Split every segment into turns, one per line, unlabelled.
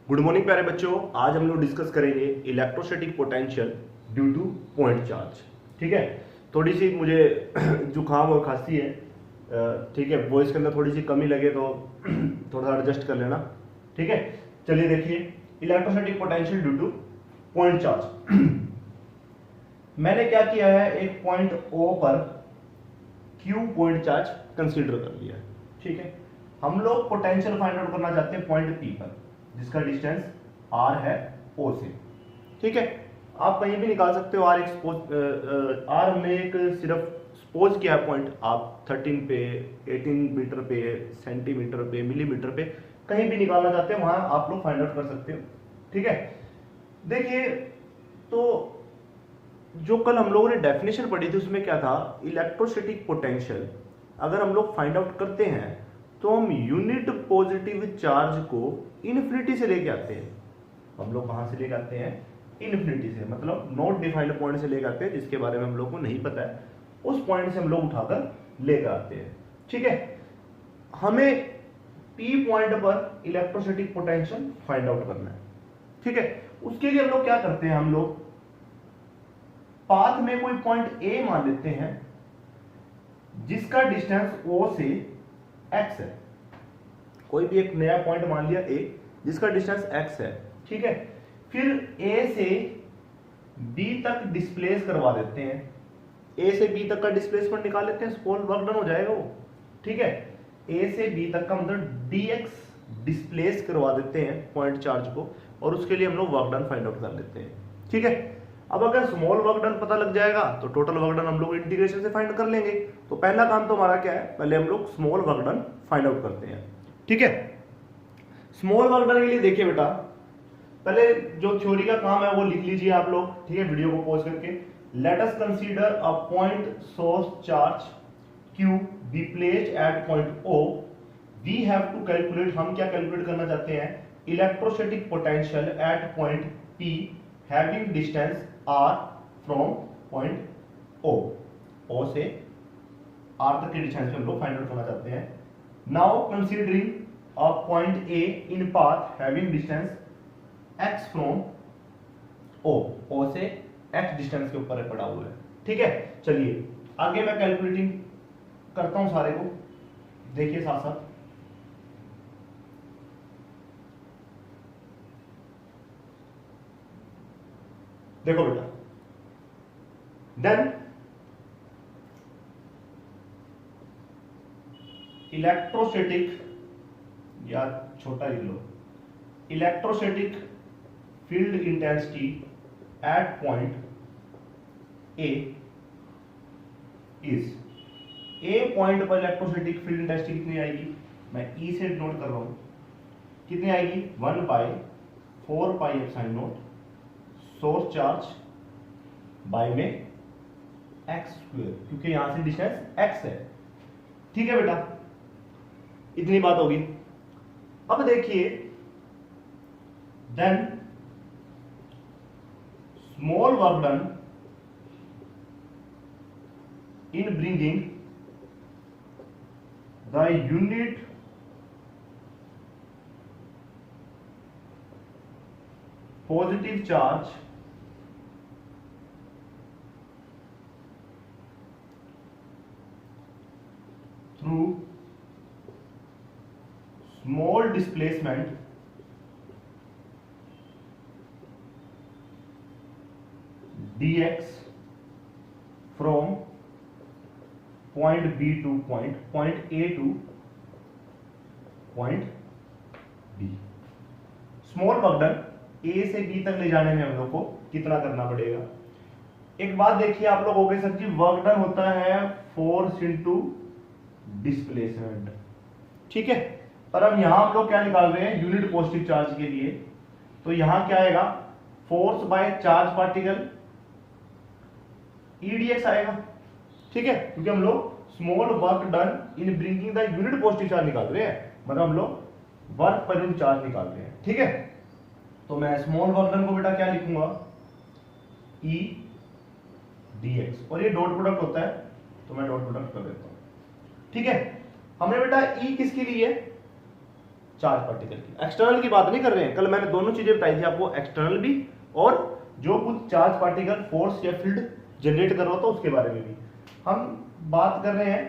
Good morning प्यारे बच्चों। आज हम लोग डिस्कस करेंगे electrostatic potential due two point charge. ठीक है, थोड़ी सी मुझे जुकाम और खांसी है, ठीक है, वॉइस के अंदर थोड़ी सी कमी लगे तो थोड़ा सा एडजस्ट कर लेना। ठीक है, चलिए देखिए electrostatic potential due two point charge. मैंने क्या किया है, एक पॉइंट O पर Q पॉइंट चार्ज कंसीडर कर लिया है। ठीक है, हम लोग पोटेंशियल फाइंड आउट करना चाहते हैं पॉइंट P पर, जिसका डिस्टेंस r है O से। ठीक है, आप कहीं भी निकाल सकते हो। r एक r हमने एक सिर्फ सपोज किया है पॉइंट, आप 13 पे, 18 मीटर पे, सेंटीमीटर पे, मिलीमीटर पे कहीं भी निकालना चाहते हैं, वहां आप लोग फाइंड आउट कर सकते हो। ठीक है, देखिए तो जो कल हम लोगों ने डेफिनेशन पढ़ी थी उसमें क्या था, इलेक्ट्रोस्टैटिक पोटेंशियल अगर हम लोग फाइंड आउट करते हैं तो हम यूनिट पॉजिटिव चार्ज को इन्फिनिटी से लेके आते हैं। हम लोग कहां से लेके आते हैं, इन्फिनिटी से, मतलब नॉट डिफाइंड पॉइंट से लेके आते हैं, जिसके बारे में हम लोग को नहीं पता है, उस पॉइंट से हम लोग उठाकर लेकर आते हैं। ठीक है, हमें पी पॉइंट पर इलेक्ट्रोस्टैटिक पोटेंशियल फाइंड आउट करना है। ठीक है, उसके लिए हम लोग क्या करते हैं, हम लोग पाथ में कोई पॉइंट ए मान लेते हैं जिसका डिस्टेंस O से x है। कोई भी एक नया पॉइंट मान लिया A जिसका डिस्टेंस x है। ठीक है, फिर A से B तक डिस्प्लेस करवा देते हैं। A से B तक का डिस्प्लेसमेंट निकाल लेते हैं, स्मॉल वर्क डन हो जाएगा वो। ठीक है, A से B तक का मतलब dx डिस्प्लेस करवा देते हैं पॉइंट चार्ज को, और उसके लिए हम लोग वर्क डन फाइंड आउट कर लेते हैं। ठीक है, अब अगर स्मॉल वर्क डन पता लग जाएगा तो टोटल वर्क डन हम लोग इंटीग्रेशन से फाइंड कर लेंगे। तो पहला काम तो हमारा क्या है, पहले हम लोग small work done find out करते हैं। ठीक है, स्मॉल वर्क डन के लिए देखिए बेटा, पहले जो थ्योरी का काम है वो लिख लीजिए आप लोग। ठीक है, वीडियो को पॉज करके, let us consider a point source charge Q be placed at point O। We have to calculate, हम क्या कैलकुलेट करना चाहते हैं, electrostatic potential at point P having distance r from point O से r तक के distance में हम लोग फाइंड आउट करना चाहते हैं। Now considering a point A in path having distance x from O से x डिस्टेंस के ऊपर पड़ा हुआ है। ठीक है, चलिए आगे मैं कैलकुलेटिंग करता हूं सारे को, देखिए साथ साथ। देखो बेटा, देन इलेक्ट्रोस्टैटिक, या छोटा लिख लो, electrostatic field intensity at point A is, A point पर इलेक्ट्रोस्टैटिक फील्ड इंटेंसिटी कितनी आएगी, मैं E से नोट कर रहा हूं, कितनी आएगी, 1/4πε0 सोर्स चार्ज बाय में x², क्योंकि यहां से डिस्टेंस x है। ठीक है बेटा, इतनी बात होगी। अब देखिए, then small work done in bringing the unit positive charge through small displacement dx from point B to point A to point B। Small work done A से B तक ले जाने में हम लोग को कितना करना पड़ेगा। एक बात देखिए आप लोग हो गए, सर जी वर्क डन होता है फोर्स इनटू डिस्प्लेसमेंट। ठीक है, पर अब यहां हम लोग क्या निकाल रहे हैं, यूनिट पॉजिटिव चार्ज के लिए, तो यहां क्या आएगा, force by charge particle EDX आएगा। ठीक है, क्योंकि हम लोग small work done in bringing the unit positive charge निकाल रहे हैं, मतलब हम लोग वर्क पर यूनिट चार्ज निकाल रहे हैं। ठीक है, तो मैं स्मॉल वर्क डन को बेटा क्या लिखूंगा, E dx, और ये डॉट प्रोडक्ट होता है तो मैं डॉट प्रोडक्ट कर देता हूं। ठीक है, हमने बेटा E किसके लिए, चार्ज पार्टिकल की। एक्सटर्नल की बात नहीं कर रहे हैं, कल मैंने दोनों चीजें बताई थी आपको, एक्सटर्नल भी और जो कुछ चार्ज पार्टिकल फोर्स या फील्ड जनरेट कर रहा होता उसके बारे में भी। हम बात कर रहे हैं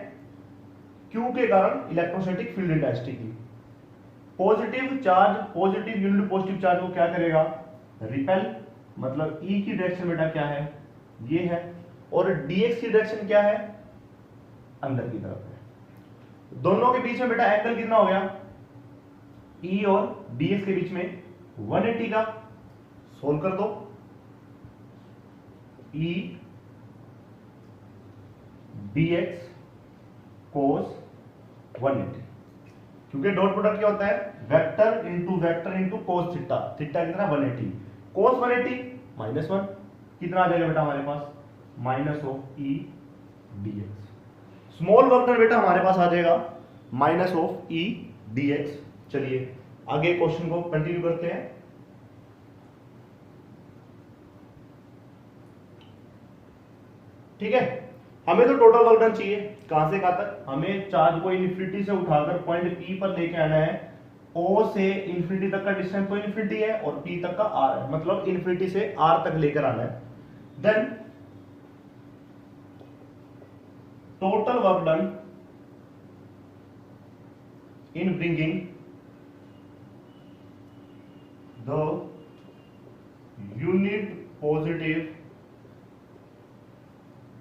क्यू के कारण इलेक्ट्रोस्टैटिक फील्ड इंटेंसिटी की। Positive charge, positive unit positive charge को क्या करेगा, रिपेल, मतलब ई की डायरेक्शन बेटा क्या है, ये है, और डीएक्स की डायरेक्शन क्या है, अंदर की तरफ है। दोनों के बीच में बेटा एंगल कितना हो गया, ई और डीएक्स के बीच में 180 का। सोल्व कर दो, ई डीएक्स कोस 180, क्योंकि डॉट प्रोडक्ट क्या होता है, vector into cos theta, theta कितना 180, कोस 180 -1 कितना आ जाएगा बेटा हमारे पास, minus of E dx. Small work done बेटा हमारे पास आ जाएगा माइनस ऑफ ई डीएक्स। चलिए आगे क्वेश्चन को कंटिन्यू करते हैं। ठीक है, हमें तो टोटल वर्क डन चाहिए, कहां से कहां तक, हमें चार्ज को इन्फिनिटी से उठाकर पॉइंट पी पर लेके आना है। ओ से इन्फिनिटी तक का डिस्टेंस तो इन्फिनिटी है और पी तक का आर है, मतलब इन्फिनिटी से आर तक लेकर आना है। Then total work done in bringing the unit positive,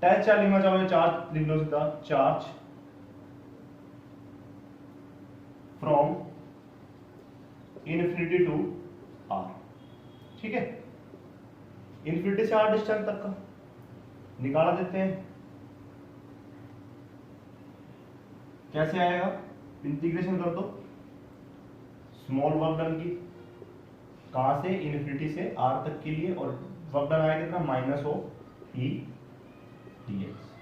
टैच चार्ज लिखना चाहोगे, चार्ज लिख लो सीधा, charge from infinity to R. ठीक है, इन्फिनिटी से आर डिस्टेंस तक का निकाला देते हैं, कैसे आएगा, इंटीग्रेशन कर दो स्मॉल वर्क डन की, कहां से, इन्फिनिटी से आर तक के लिए, और वर्क डन आएगा कितना, माइनस ऑफ ई डीएक्स।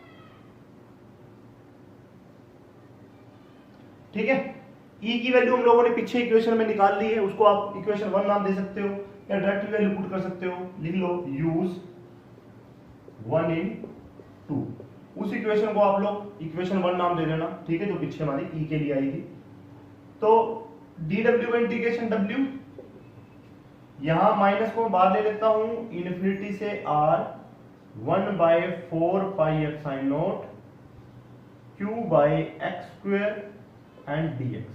ठीक है, ई की वैल्यू हम लोगों ने पीछे इक्वेशन में निकाल ली है, उसको आप इक्वेशन 1 नाम दे सकते हो या डायरेक्ट वैल्यू पुट कर सकते हो, लिख लो यूज 1 in 2। उस इक्वेशन को आप लोग इक्वेशन 1 नाम दे देना, ठीक है, जो पीछे हमारी ई के लिए आई थी। तो dw का इंटीग्रेशन w, यहां माइनस को मैं बाहर ले लेता हूं, इन्फिनिटी से r 1/4 pi epsilon naught q by x square and dx।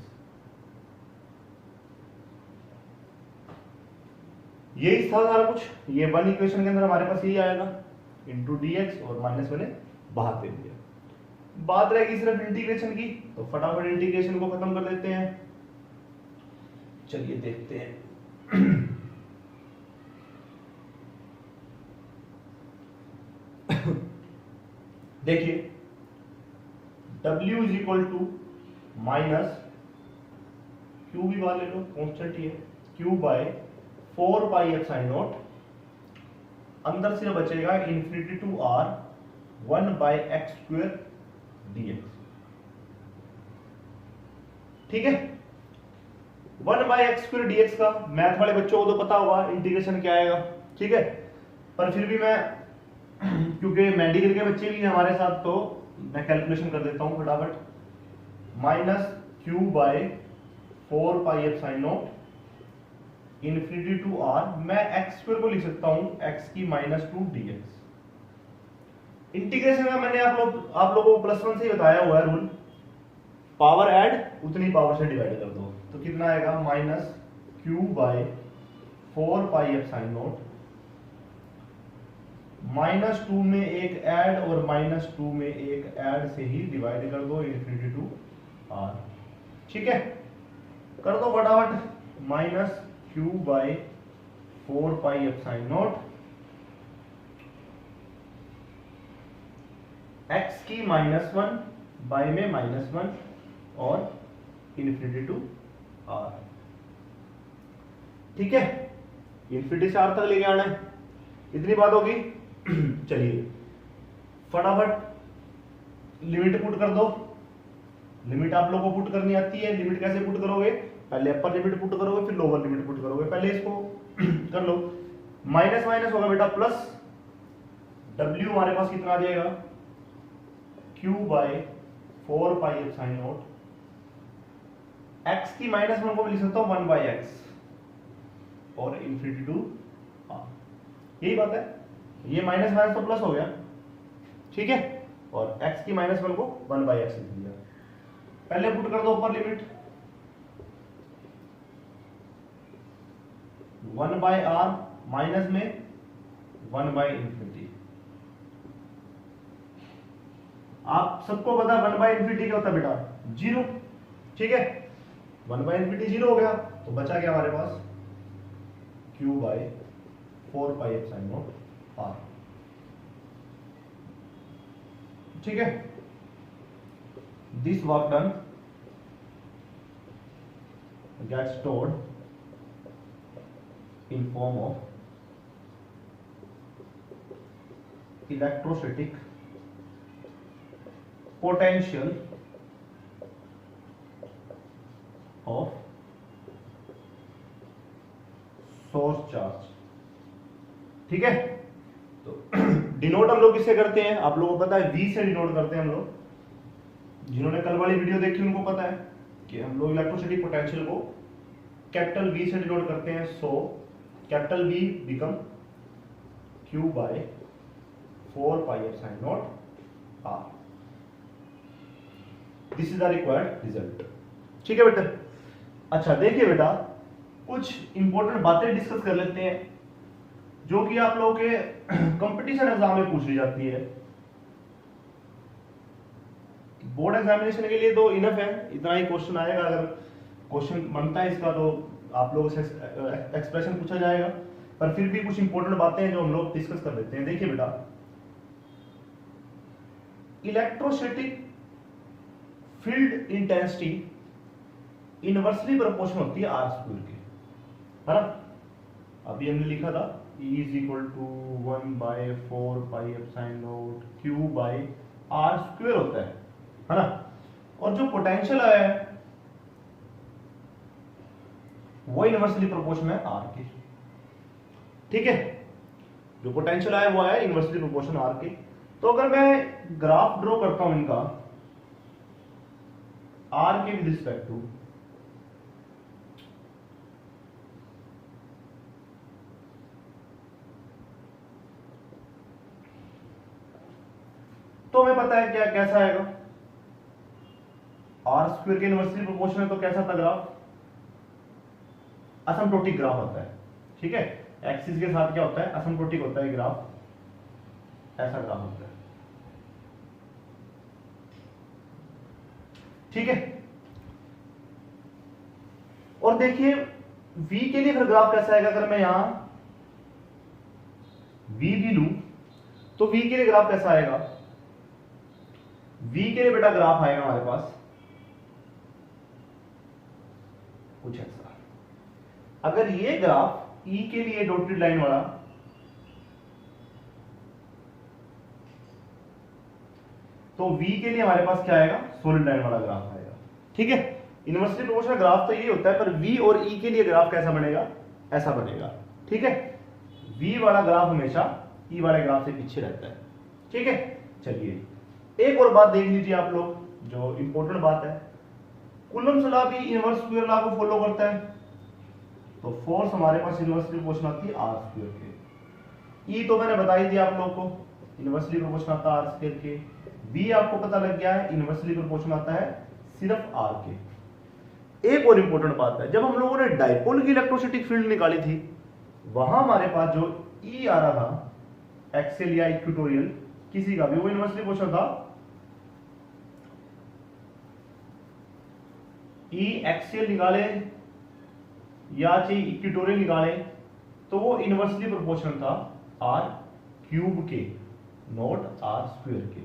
यही था सारा कुछ, ये वन इक्वेशन के अंदर हमारे पास यही आएगा, इंटू dx, और माइनस मैंने बाहर दे दिया। बात रहेगी सिर्फ इंटीग्रेशन की, तो फटाफट इंटीग्रेशन को खत्म कर देते हैं। चलिए देखते हैं। देखिए w is equal to minus, q भी बाहर ले लो, कॉन्स्टेंट ही है, q by 4 pi epsilon naught, अंदर से बचेगा infinity to r 1/x square dx। ठीक है, 1/x स्क्वायर dx का मैथ वाले बच्चों को तो पता होगा इंटीग्रेशन क्या आएगा, ठीक है, पर फिर भी मैं क्योंकि मेडिकल के बच्चे भी हैं हमारे साथ, तो मैं कैलकुलेशन कर देता हूं फटाफट। Minus q by 4 pi epsilon naught infinity to r, मैं x स्क्वायर को लिख सकता हूं x की -2 dx। इंटीग्रेशन का मैंने आप लोगों को +1 से ही बताया हुआ है रूल, पावर ऐड उतनी पावर से डिवाइड कर दो, तो कितना आएगा, minus q by 4 pi epsilon naught, -2 में एक ऐड और -2 में एक ऐड से ही डिवाइड कर दो इन्फिनिटी टू r। ठीक है, कर दो फटाफट, minus q by 4 pi epsilon naught, x की -1 बाय में -1 और इन्फिनिटी टू r। ठीक है, इन्फिनिटी से r तक लेके आना है, इतनी बात होगी। चलिए फटाफट लिमिट पुट कर दो, लिमिट आप लोगों को पुट करनी आती है, लिमिट कैसे पुट करोगे, पहले अपर लिमिट पुट करोगे फिर लोअर लिमिट पुट करोगे, पहले इसको कर लो, माइनस माइनस होगा बेटा प्लस, w हमारे पास कितना आ जाएगा, q by 4 pi epsilon naught x की -1 को मैं लिख सकता हूं 1/x और इन्फिनिटी टू r, यही बात है। ये माइनस माइनस तो प्लस हो गया, ठीक है, और x की -1 को 1/x लिख दिया। पहले पुट कर दो ऊपर लिमिट 1/r माइनस में 1/∞। आप सबको पता है 1/∞ क्या होता है बेटा, 0, ठीक है। 1/∞ 0 हो गया, तो बचा क्या हमारे पास q/4πε0 r, ठीक है। This work done gets stored in form of electrostatic potential of source charge, ठीक है। तो डिनोट हम लोग किससे करते हैं, आप लोगों को पता है, V से डिनोट करते हैं हम लोग। जिन्होंने कल वाली वीडियो देखी उनको पता है कि हम लोग इलेक्ट्रोस्टैटिक पोटेंशियल को कैपिटल V से डिनोट करते हैं। So capital V become q/4πε0 r। This is the required result, ठीक है बेटा। अच्छा देखिए बेटा, कुछ इंपॉर्टेंट बातें डिस्कस कर लेते हैं जो कि आप लोगों के कंपटीशन एग्जाम में पूछ ली जाती है। बोर्ड एग्जामिनेशन के लिए तो इनफ है, इतना ही क्वेश्चन आएगा। अगर क्वेश्चन बनता है इसका तो आप लोगों से एक्सप्रेशन पूछा जाएगा, पर फिर भी कुछ इंपॉर्टेंट बातें हैं जो हम लोग डिस्कस कर लेते हैं। देखिए बेटा, electrostatic field intensity inversely proportional होती है r स्क्वायर के, है ना। अभी हमने लिखा था E = 1/4πε0 q/r स्क्वायर होता है ना। और जो पोटेंशियल आया है वो इनवर्सली प्रोपोर्शनल है r के, ठीक है। जो पोटेंशियल आया वो आया इनवर्सली प्रोपोर्शनल r के। तो अगर मैं ग्राफ ड्रॉ करता हूं इनका r के विद रिस्पेक्ट टू, तो हमें पता है क्या कैसा आएगा, r स्क्वायर के इनवर्सली प्रोपोर्शनल। तो कैसा था ग्राफ, असिम्प्टोटिक ग्राफ होता है, ठीक है। एक्सिस के साथ क्या होता है, असिम्प्टोटिक होता है ग्राफ, ऐसा ग्राफ होता है, ठीक है। और देखिए v के लिए फिर ग्राफ कैसा आएगा, अगर मैं यहां v भी लूं तो v के लिए ग्राफ कैसा आएगा। v के लिए बेटा ग्राफ आएगा हमारे पास कुछ ऐसा। अगर ये ग्राफ E के लिए डॉटेड लाइन वाला, तो V के लिए हमारे पास क्या आएगा, सॉलिड लाइन वाला ग्राफ आएगा, ठीक है। इनवर्सली प्रोपोर्शनल ग्राफ तो ये होता है, पर V और E के लिए ग्राफ कैसा बनेगा, ऐसा बनेगा, ठीक है। V वाला ग्राफ हमेशा E वाले ग्राफ से पीछे रहता है, ठीक है। चलिए एक और बात देख लीजिए आप लोग, जो इंपॉर्टेंट बात है। कूलम्ब्स लॉ भी इनवर्स स्क्वायर लॉ को फॉलो करता है, तो फोर्स हमारे पास इनवर्सली प्रोपोर्शनल आती है r स्क्वायर के। E तो मैंने बता ही दिया आप लोग को, इनवर्सली प्रोपोर्शनल आता है r स्क्वायर के। V आपको पता लग गया है, इनवर्सली प्रोपोर्शनल आता है सिर्फ r के। एक और इंपॉर्टेंट बात है, जब हम लोगों ने डाइपोल की इलेक्ट्रोस्टैटिक फील्ड निकाली थी, वहां हमारे पास जो E आ रहा था, एक्सियल या इक्वेटोरियल किसी का भी, वो इनवर्सली प्रोपोर्शनल था। E एक्सियल निकाले या चाहे इक्वेटोरियल निकाले, तो वो इनवर्सली प्रोपोर्शनल था r क्यूब के, नॉट r स्क्वायर के।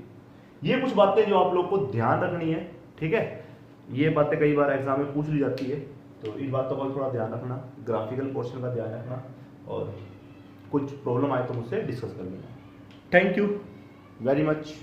ये कुछ बातें जो आप लोग को ध्यान रखनी है, ठीक है। ये बातें कई बार एग्जाम में पूछ ली जाती है, तो इन बातों का थोड़ा ध्यान रखना, ग्राफिकल पोर्शन का ध्यान रखना, और कुछ प्रॉब्लम आए तो मुझसे डिस्कस कर लेना। Thank you very much.